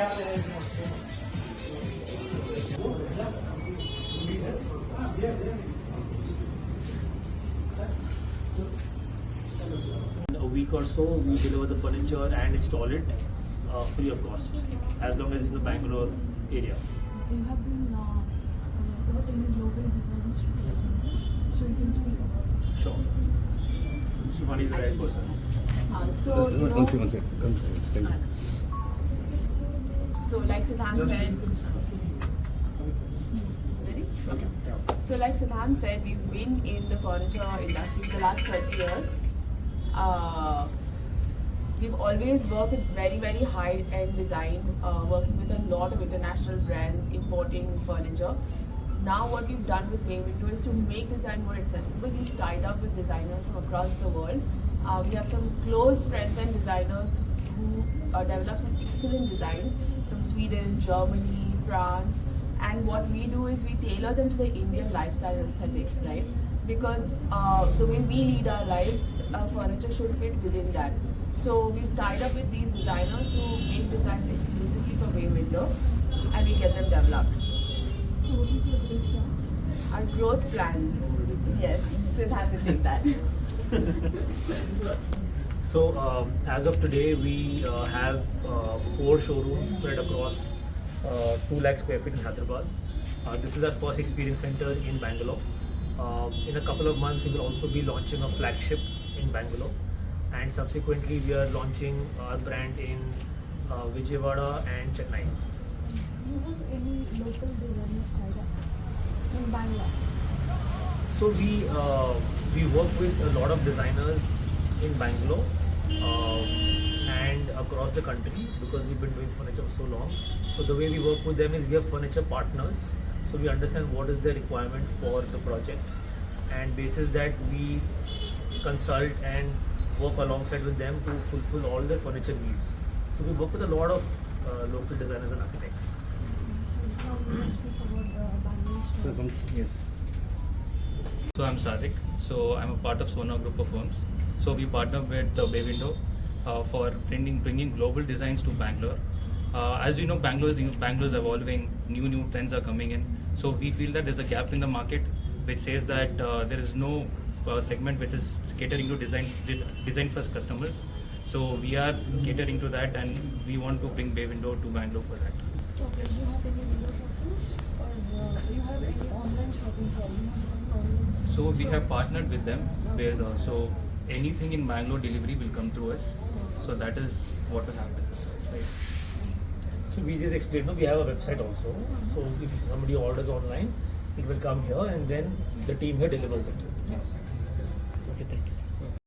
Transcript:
In a week or so, we deliver the furniture and install it free of cost, as long as it's in the Bangalore area. You have been attending global design so you can speak about it. Sure. Shivani is the right person. One second. Come thank you. So like Siddhant said, ready? Okay. So like Siddhant said, we've been in the furniture industry for the last 30 years. We've always worked with very high-end design, working with a lot of international brands, importing furniture. Now what we've done with Bay Window is to make design more accessible. We've tied up with designers from across the world. We have some close friends and designers who develop some excellent designs from Sweden, Germany, France. And what we do is we tailor them to the Indian lifestyle aesthetic, right? Because the way we lead our lives, furniture should fit within that. So we've tied up with these designers who make designs exclusively for Bay Window, and we get them developed. So what is your growth plan? Our growth plans, yes, Siddhant will take that. So as of today, we have 4 showrooms spread across 2 lakh square feet in Hyderabad. This is our first experience center in Bangalore. In a couple of months, we will also be launching a flagship in Bangalore, and subsequently we are launching our brand in Vijayawada and Chennai. Do you have any local designers tied up in Bangalore? So we work with a lot of designers in Bangalore and across the country, because we've been doing furniture for so long. So the way we work with them is we have furniture partners. So we understand what is the requirement for the project, and basis that we consult and work alongside with them to fulfill all their furniture needs. So we work with a lot of local designers and architects. So now we will speak about the Bangalore store. Yes. So I'm Sadik. So I'm a part of Sona Group of Firms. So we partner with Bay Window for bringing global designs to Bangalore. As you know, Bangalore is evolving. New trends are coming in. So we feel that there's a gap in the market, which says that there is no segment which is catering to design first customers. So we are catering to that, and we want to bring Bay Window to Bangalore for that. Okay, do you have any window shopping or do you have any online shopping for So we have partnered with them, where so anything in Bangalore delivery will come through us. So that is what will happen. Right. So we just explained, no, we have a website also. So if somebody orders online, it will come here, and then the team here delivers it. Okay, thank you, sir.